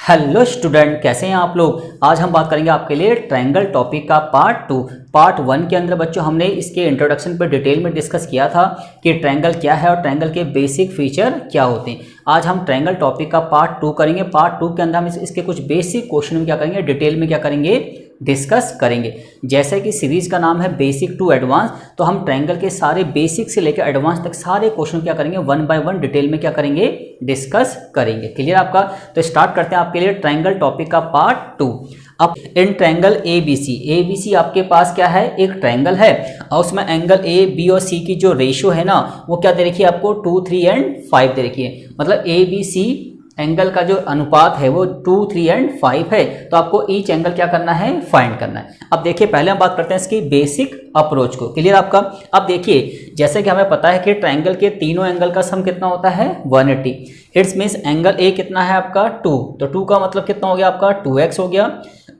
Hello student, कैसे हैं आप लोग। आज हम बात करेंगे आपके लिए ट्रायंगल टॉपिक का पार्ट 1 के अंदर बच्चों हमने इसके इंट्रोडक्शन पर डिटेल में डिस्कस किया था कि ट्रायंगल क्या है और ट्रायंगल के बेसिक फीचर क्या होते हैं। आज हम ट्रायंगल टॉपिक का पार्ट 2 करेंगे। पार्ट 2 के अंदर हम इसके कुछ बेसिक क्वेश्चन में क्या करेंगे, डिटेल में क्या करेंगे, डिस्कस करेंगे। जैसे कि सीरीज का नाम है बेसिक टू एडवांस, तो हम ट्रायंगल के सारे बेसिक से लेकर एडवांस तक सारे क्वेश्चन क्या करेंगे, 1 बाय 1 डिटेल में क्या करेंगे, डिस्कस करेंगे। क्लियर आपका। तो स्टार्ट करते हैं आपके लिए ट्रायंगल टॉपिक का पार्ट 2। अब इन ट्रायंगल ABC आपके पास क्या है, एक ट्रायंगल है और उसमें एंगल ए बी और सी की जो रेशियो है ना, वो क्या दे रखी है आपको, 2, 3 एंड 5 दे रखी है। मतलब ABC एंगल का जो अनुपात है वो 2, 3 एंड 5 है। तो आपको ईच एंगल क्या करना है, फाइंड करना है। अब देखिए, पहले हम बात करते हैं इसकी बेसिक अप्रोच को। क्लियर आपका। अब देखिए, जैसे कि हमें पता है कि ट्रायंगल के तीनों एंगल का सम कितना होता है, 180। इट्स मीन्स एंगल ए कितना है आपका, 2। तो 2 का मतलब कितना हो गया आपका, 2x हो गया।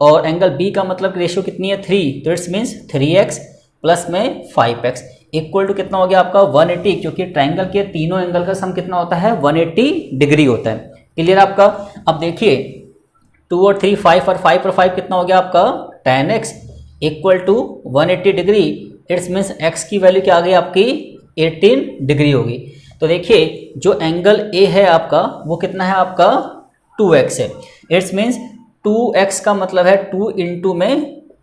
और एंगल बी का मतलब रेशियो कितनी है, 3। तो इट्स मीन्स 3x प्लस में 5x इक्वल टू कितना हो गया आपका, 180। क्योंकि ट्रायंगल के तीनों एंगल का सम कितना होता है, 180 डिग्री होता है। क्लियर आपका। अब देखिए 2 और 3 5 और 5 और 5 कितना हो गया आपका, 10x equal to 180 degree. It's means x की वैल्यू क्या आ गई आपकी, 18 डिग्री होगी। तो देखिए जो एंगल A है आपका वो कितना है आपका, 2x है। इट्स मीन्स 2x का मतलब है 2 इंटू में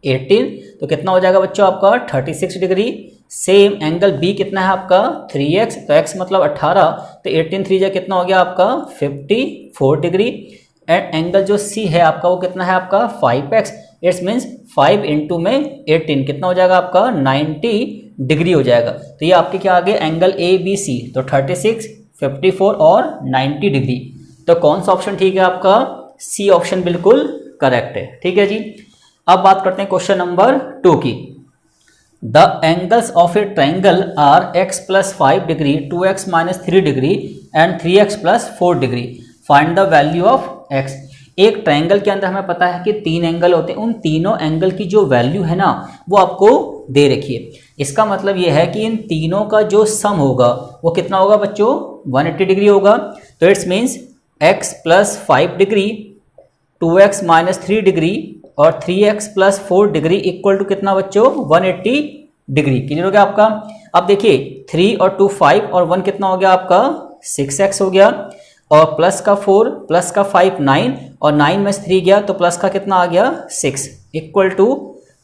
18, तो कितना हो जाएगा बच्चों आपका 36 डिग्री। सेम एंगल B कितना है आपका, 3x, तो x मतलब 18, तो 18 3 जा कितना हो गया आपका 54 डिग्री। एंड एंगल जो C है आपका वो कितना है आपका 5x। इट्स मीन्स 5 इंटू में 18 कितना हो जाएगा आपका 90 डिग्री हो जाएगा। तो ये आपके क्या आ गए, एंगल ABC, तो 36, 54 और 90 डिग्री। तो कौन सा ऑप्शन ठीक है आपका, C ऑप्शन बिल्कुल करेक्ट है। ठीक है जी। अब बात करते हैं क्वेश्चन नंबर 2 की। The angles of a triangle are x plus 5 degree, 2x minus 3 degree and 3x plus 4 degree. Find the value of x। एक ट्रायंगल के अंदर हमें पता है कि 3 एंगल होते हैं, उन तीनों एंगल की जो वैल्यू है ना वो आपको दे रखी है। इसका मतलब ये है कि इन तीनों का जो सम होगा वो कितना होगा बच्चों, 180 डिग्री होगा। तो it's means x plus 5 degree, 2x minus 3 degree और 3x plus 4 degree equal to कितना बच्चों, 180 डिग्री। क्लियर हो गया आपका। अब देखिए 3 और 2 5 और 1 कितना हो गया आपका, 6x हो गया। और प्लस का 4 प्लस का 5 9 और 9 में से 3 गया तो प्लस का कितना आ गया 6 इक्वल टू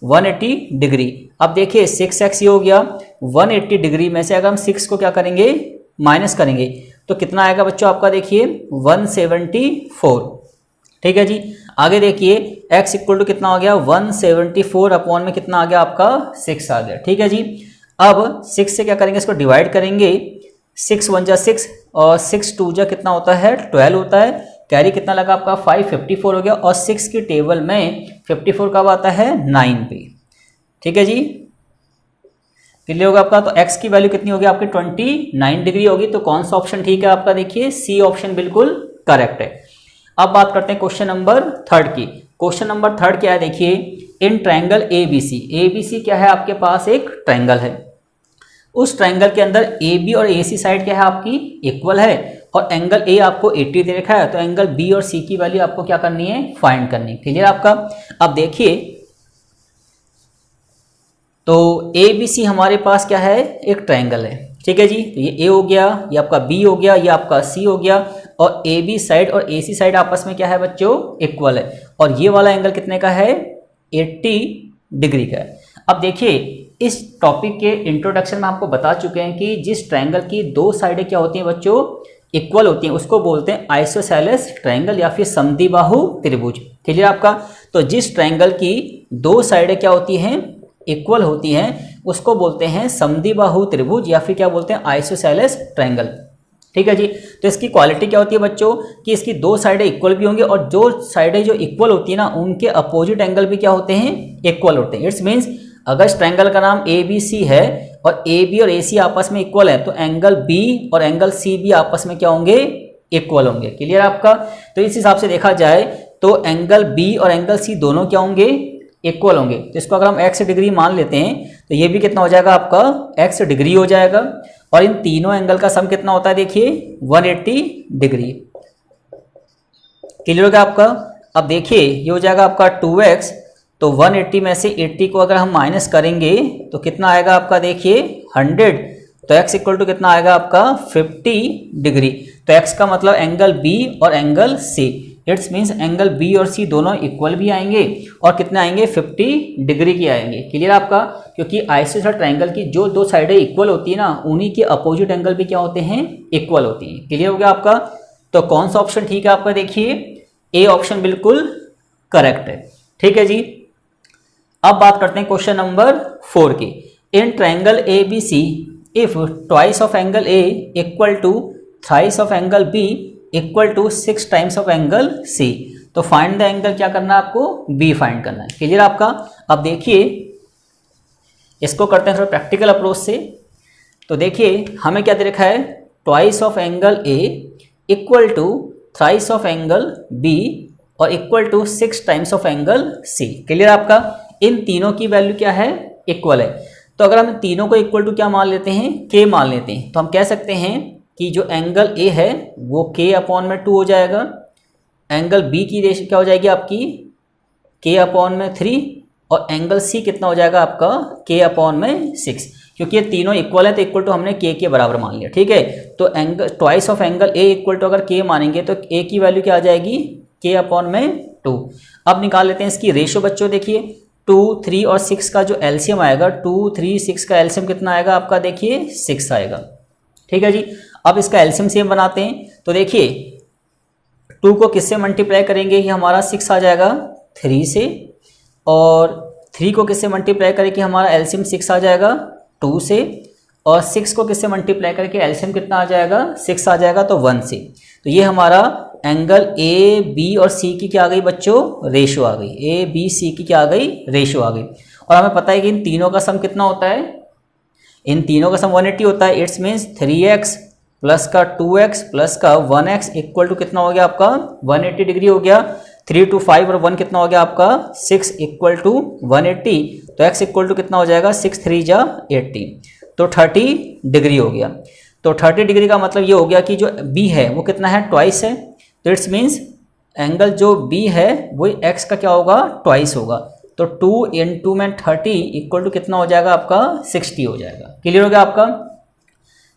180 डिग्री। अब देखिए 6x ये हो गया, 180 डिग्री में से अगर हम 6 को क्या करेंगे, माइनस करेंगे तो कितना आएगा बच्चों आपका, देखिए 174। ठीक है जी। आगे देखिए x इक्वल टू कितना हो गया, 174 अपॉन में कितना आ गया आपका 6 आ गया। ठीक है जी। अब 6 से क्या करेंगे, इसको डिवाइड करेंगे। 6 1 जा 6 और 6 2 जा कितना होता है, 12 होता है। कैरी कितना लगा आपका 5, 54 हो गया। और 6 की टेबल में 54 कब आता है, 9 पे। ठीक है जी। क्लियर होगा आपका। तो x की वैल्यू कितनी होगी आपकी, 29 डिग्री होगी। तो कौन सा ऑप्शन ठीक है आपका, देखिए C ऑप्शन बिल्कुल करेक्ट है। अब बात करते हैं क्वेश्चन नंबर 3 की। क्वेश्चन नंबर 3 क्या है, देखिए इन ट्रायंगल ABC क्या है आपके पास, एक ट्रायंगल है। उस ट्रायंगल के अंदर AB और AC साइड क्या है आपकी, इक्वल है। और एंगल A आपको 80 दे रखा है, तो एंगल B और C की वैल्यू आपको क्या करनी है, फाइंड करनी है। क्लियर आपका। अब देखिए तो ABC हमारे पास क्या है, एक ट्रायंगल है। ठीक है जी। तो ये A हो गया, ये आपका B हो गया, ये आपका C हो गया। और AB साइड और AC साइड आपस में क्या है बच्चों, इक्वल है। और ये वाला एंगल कितने का है, 80 डिग्री का है। अब देखिए इस टॉपिक के इंट्रोडक्शन में आपको बता चुके हैं कि जिस ट्रायंगल की दो साइडें क्या होती हैं बच्चों, इक्वल होती हैं, उसको बोलते हैं आइसोसेलेस ट्रायंगल या फिर समद्विबाहु त्रिभुज। क्लियर आपका। तो जिस ट्रायंगल की दो साइडें क्या होती हैं, इक्वल होती हैं, उसको बोलते हैं समद्विबाहु त्रिभुज या फिर क्या बोलते हैं, आइसोसेलेस ट्रायंगल। ठीक है जी। तो इसकी क्वालिटी क्या होती है बच्चों, कि इसकी दो साइडें इक्वल भी होंगी और जो साइडें जो इक्वल होती है ना उनके अपोजिट एंगल भी क्या होते हैं, इक्वल होते हैं। इट्स मीन्स अगर इस ट्रायंगल का नाम ABC है और AB और AC आपस में इक्वल है, तो एंगल B और एंगल C भी आपस में क्या होंगे, इक्वल होंगे। क्लियर आपका। तो इस हिसाब से देखा जाए तो एंगल B और एंगल C दोनों क्या होंगे, इक्वल होंगे। तो इसको अगर हम x डिग्री मान लेते हैं तो ये भी कितना हो जाएगा आपका, x डिग्री हो जाएगा। और इन तीनों एंगल का सम कितना होता है, देखिए 180 डिग्री। क्लियर हो गया आपका। अब देखिए ये हो जाएगा आपका 2x, तो 180 में से 80 को अगर हम माइनस करेंगे तो कितना आएगा आपका, देखिए 100, तो x इक्वल टू कितना आएगा आपका 50 डिग्री। तो x का मतलब एंगल B और angle C, it's means angle B और C दोनों इक्वल भी आएंगे और कितने आएंगे 50 डिग्री की आएंगे। क्लियर आपका, क्योंकि आइसोसेलेस ट्रायंगल की जो दो साइडें इक्वल होती है ना, उन्हीं के अपोजिट एंगल भी क्या होते हैं, इक्वल होती हैं। क्लियर हो गया आपका। तो कौन सा ऑप्शन ठीक है आपका, देखिए ए ऑप्शन बिल्कुल करेक्ट है। ठीक है जी। अब बात करते हैं क्वेश्चन नंबर 4 की। In triangle A B C if twice of angle A equal to thrice of angle B equal to 6 times of angle C, तो फाइंड द एंगल क्या करना है आपको, बी फाइंड करना है। क्लियर आपका। अब देखिए इसको करते हैं थोड़ा प्रैक्टिकल अप्रोच से। तो देखिए हमें क्या दे रखा है, twice of angle A equal to thrice of angle B और equal to 6 times of angle C. Clear आपका। इन तीनों की वैल्यू क्या है, इक्वल है। तो अगर हम तीनों को इक्वल टू क्या मान लेते हैं, के मान लेते हैं, तो हम कह सकते हैं कि जो एंगल ए है वो के अपॉन में 2 हो जाएगा, एंगल बी की रेशियो क्या हो जाएगी आपकी के अपॉन में 3 और एंगल सी कितना हो जाएगा आपका के अपॉन में 6। क्योंकि ये तीनों इक्वल है तो इक्वल टू हमने के बराबर मान लिया। ठीक है। तो angle twice of angle A equal to अगर के मानेंगे तो ए की वैल्यू क्या आ जाएगी, के अपॉन में 2। अब निकाल लेते हैं इसकी रेशियो बच्चों। देखिए 2, 3 और 6 का जो एलसीएम आएगा, 2, 3, 6 का एलसीएम कितना आएगा आपका, देखिए 6 आएगा। ठीक है जी। अब इसका एलसीएम सेम बनाते हैं। तो देखिए 2 को किससे मल्टीप्लाई करेंगे, ये हमारा 6 आ जाएगा 3 से, और 3 को किससे मल्टीप्लाई करेंगे, हमारा एलसीएम 6 आ जाएगा 2 से, और 6 को किससे मल्टीप्लाई करके एलसीएम कितना आ जाएगा, 6 आ जाएगा, तो 1 से। तो ये हमारा एंगल ए बी और सी की क्या आ गई बच्चों, रेशो आ गई। ए बी सी की क्या आ गई, रेशो आ गई। और हमें पता है कि इन तीनों का सम कितना होता है, इन तीनों का सम 180 होता है। इट्स मीन्स 3x प्लस का 2x प्लस का 1x इक्वल टू कितना हो गया आपका 180 डिग्री हो गया। 3 to 5 और 1 कितना हो गया आपका 6 इक्वल टू 180। तो x इक्वल टू कितना हो जाएगा 6 3 जा 80, तो 30 डिग्री हो गया। तो 30 डिग्री का मतलब ये हो गया कि जो b है वो कितना है, ट्वाइस है। तो इट्स मीन्स एंगल जो b है वो x का क्या होगा, ट्वाइस होगा। तो 2 into में 30 इक्वल टू कितना हो जाएगा आपका 60 हो जाएगा। क्लियर हो गया आपका।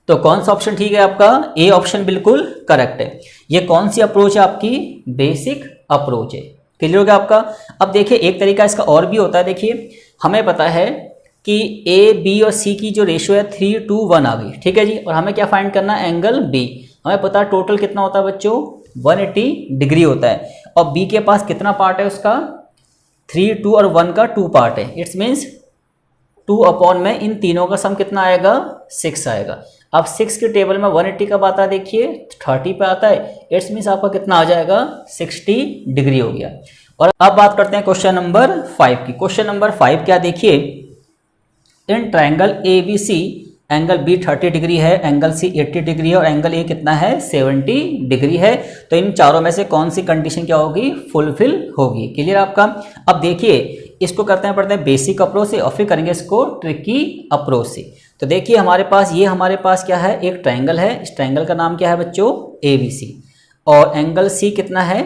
तो कौन सा ऑप्शन ठीक है आपका, ए ऑप्शन बिल्कुल करेक्ट है। ये कौन सी अप्रोच है आपकी, बेसिक अप्रोच है। क्लियर हो गया आपका। अब देखिए एक तरीका इसका और भी होता है। देखिए हमें पता है कि ए बी और सी की जो रेशियो है 3 to 1 आ गई। ठीक है जी। और हमें क्या फाइंड करना है, एंगल बी। हमें पता है टोटल कितना होता है बच्चों 180 डिग्री होता है, और बी के पास कितना पार्ट है उसका 3, 2 और 1 का 2 पार्ट है। इट्स मीन्स 2 अपॉन में इन तीनों का सम कितना आएगा 6 आएगा। अब 6 के टेबल में 180 कब आता है, देखिए 30 पे आता है। इट्स मीन्स आपका कितना आ जाएगा 60 डिग्री हो गया। और अब बात करते हैं क्वेश्चन नंबर 5 की। क्वेश्चन नंबर 5 क्या, देखिए in triangle A B C angle B 30 degree है, एंगल सी 80 डिग्री है और एंगल ए कितना है 70 डिग्री है। तो इन चारों में से कौन सी कंडीशन क्या होगी, फुलफिल होगी। क्लियर आपका। अब देखिए इसको करते हैं पढ़ते हैं बेसिक अप्रोच से, और फिर करेंगे इसको ट्रिकी अप्रोच से। तो देखिए हमारे पास क्या है, एक ट्रायंगल है। इस ट्रायंगल का नाम क्या है बच्चों, ए बी सी, और एंगल सी कितना है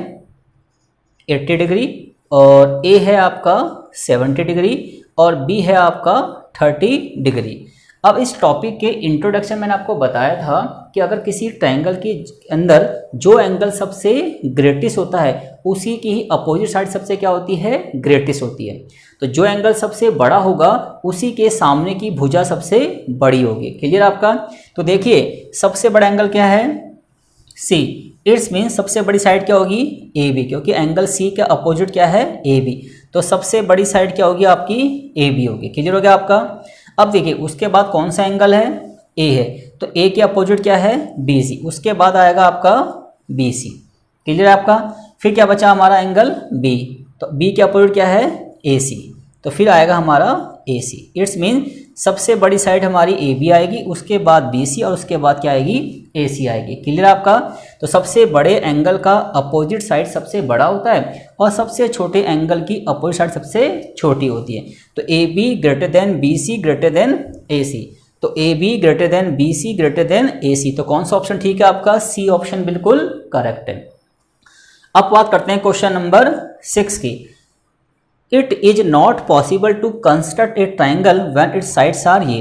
80 डिग्री, और ए है आपका 70 डिग्री, और बी है आपका 30 डिग्री। अब इस टॉपिक के इंट्रोडक्शन मैंने आपको बताया था कि अगर किसी ट्रायंगल के अंदर जो एंगल सबसे ग्रेटेस्ट होता है उसी की ही अपोजिट साइड सबसे क्या होती है, ग्रेटेस्ट होती है। तो जो एंगल सबसे बड़ा होगा उसी के सामने की भुजा सबसे बड़ी होगी। क्लियर आपका। तो देखिए सबसे बड़ा एंगल क्या है, सी। इट्स मीन्स सबसे बड़ी साइड क्या होगी, ए बी, क्योंकि एंगल सी का अपोजिट क्या है, ए बी। तो सबसे बड़ी साइड क्या होगी आपकी, ए बी होगी। क्लियर हो गया आपका। अब देखिए उसके बाद कौन सा एंगल है, ए है, तो ए के अपोजिट क्या है, बी सी। उसके बाद आएगा आपका बी सी। क्लियर है आपका। फिर क्या बचा हमारा एंगल बी, तो बी के अपोजिट क्या है, ए सी, तो फिर आएगा हमारा ए सी। इट्स मीन सबसे बड़ी साइड हमारी ए बी आएगी, उसके बाद बी सी, और उसके बाद क्या आएगी, ए सी आएगी। क्लियर आपका। तो सबसे बड़े एंगल का अपोजिट साइड सबसे बड़ा होता है, और सबसे छोटे एंगल की अपोजिट साइड सबसे छोटी होती है। तो A B greater than B C greater than A C, तो A B greater than B C greater than A C. तो कौन सा ऑप्शन ठीक है आपका, सी ऑप्शन बिल्कुल करेक्ट है। अब बात करते हैं क्वेश्चन नंबर 6 की। It is not possible to construct a triangle when its sides are ये।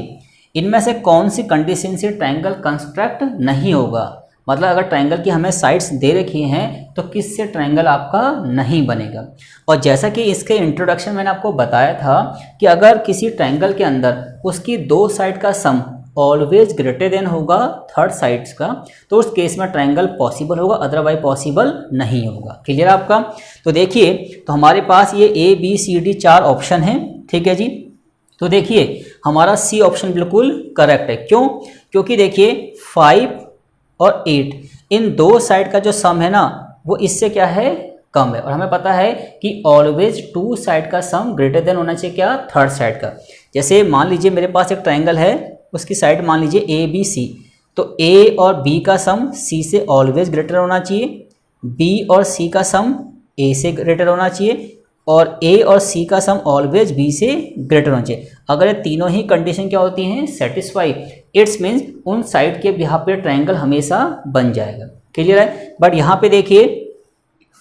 इनमें से कौन सी कंडीशन से ट्राइंगल कंस्ट्रक्ट नहीं होगा? मतलब अगर ट्राइंगल की हमें साइड्स दे रखी हैं तो किससे ट्राइंगल आपका नहीं बनेगा। और जैसा कि इसके इंट्रोडक्शन मैंने आपको बताया था कि अगर किसी ट्राइंगल के अंदर उसकी दो साइड का सम ऑलवेज ग्रेटर देन होगा थर्ड साइड्स का, तो उस केस में ट्राइंगल पॉसिबल होगा, अदरवाइज पॉसिबल नहीं होगा। क्लियर आपका? तो देखिए, तो हमारे पास ये A B C D 4 option हैं, ठीक है जी। तो देखिए हमारा C ऑप्शन बिल्कुल करेक्ट है। क्यों? क्योंकि देखिए 5 और 8 इन दो साइड का जो सम है ना वो इससे क्या है, कम है। और हमें पता है कि ऑलवेज टू साइड का सम ग्रेटर देन होना चाहिए क्या, थर्ड साइड का। जैसे मान लीजिए मेरे पास एक ट्राइंगल है, उसकी साइड मान लीजिए A B C, तो A और B का सम C से ऑलवेज ग्रेटर होना चाहिए, B और C का सम A से ग्रेटर होना चाहिए, और A और C का सम ऑलवेज B से ग्रेटर होना चाहिए। अगर ये तीनों ही कंडीशन क्या होती हैं, सेटिस्फाई, इट्स मीन्स उन साइड के यहाँ पे ट्राइंगल हमेशा बन जाएगा। क्लियर है? बट यहाँ पे देखिए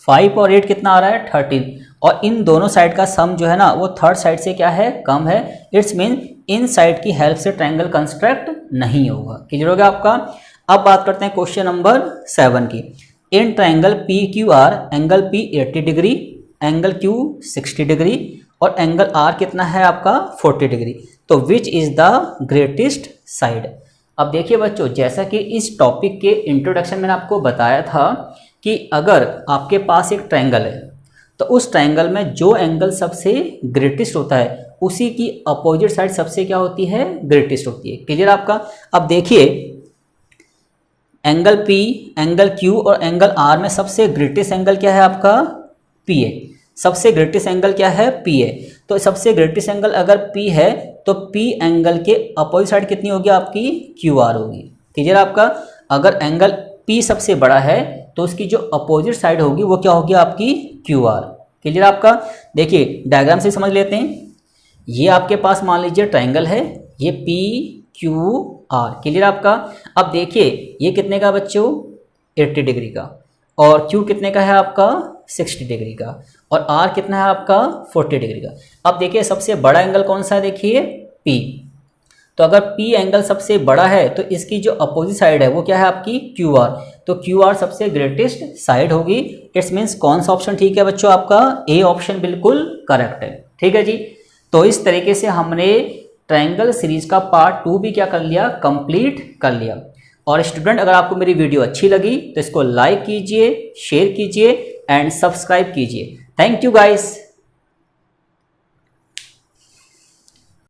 5 और 8 कितना आ रहा है, 13, और इन दोनों साइड का सम जो है ना वो थर्ड साइड से क्या है, कम है। इट्स मीन इन साइड की हेल्प से ट्राइंगल कंस्ट्रक्ट नहीं होगा। क्लियर हो गया आपका? अब बात करते हैं क्वेश्चन नंबर 7 की। In triangle PQR angle P 80 degree, angle Q 60 degree और एंगल R कितना है आपका 40 डिग्री, तो which is the greatest side. अब देखिए बच्चों, जैसा कि इस टॉपिक के इंट्रोडक्शन में आपको बताया था कि अगर आपके पास एक ट्राइंगल है तो उस ट्राइंगल में जो एंगल सबसे ग्रेटेस्ट होता है उसी की अपोजिट साइड सबसे क्या होती है, ग्रेटेस्ट होती है। क्लियर आपका? अब देखिए एंगल P, एंगल Q और एंगल R में सबसे ग्रेटेस्ट एंगल क्या है आपका, P है। सबसे ग्रेटेस्ट एंगल क्या है, P है। तो सबसे ग्रेटेस्ट एंगल अगर P है तो P एंगल के अपोजिट साइड कितनी होगी आपकी, QR होगी। क्लियर आपका? अगर एंगल P सबसे बड़ा है तो उसकी जो अपोजिट साइड होगी वो क्या होगी आपकी, QR। क्लियर आपका? देखिए डायग्राम से समझ लेते हैं। ये आपके पास मान लीजिए ट्राइंगल है, ये PQR। क्लियर आपका? अब देखिए ये कितने का बच्चों, 80 डिग्री का, और Q कितने का है आपका, 60 डिग्री का, और R कितना है आपका 40 डिग्री का। अब देखिए सबसे बड़ा एंगल कौन सा है, देखिए P। तो अगर P एंगल सबसे बड़ा है तो इसकी जो अपोजिट साइड है वो क्या है आपकी, QR। तो QR सबसे ग्रेटेस्ट साइड होगी। इट्स मीन्स कौन सा ऑप्शन ठीक है बच्चों, आपका A ऑप्शन बिल्कुल करेक्ट है। ठीक है जी। तो इस तरीके से हमने ट्रायंगल सीरीज का पार्ट 2 भी क्या कर लिया, कंप्लीट कर लिया। और स्टूडेंट अगर आपको मेरी वीडियो अच्छी लगी तो इसको लाइक कीजिए, शेयर कीजिए एंड सब्सक्राइब कीजिए। Thank you guys.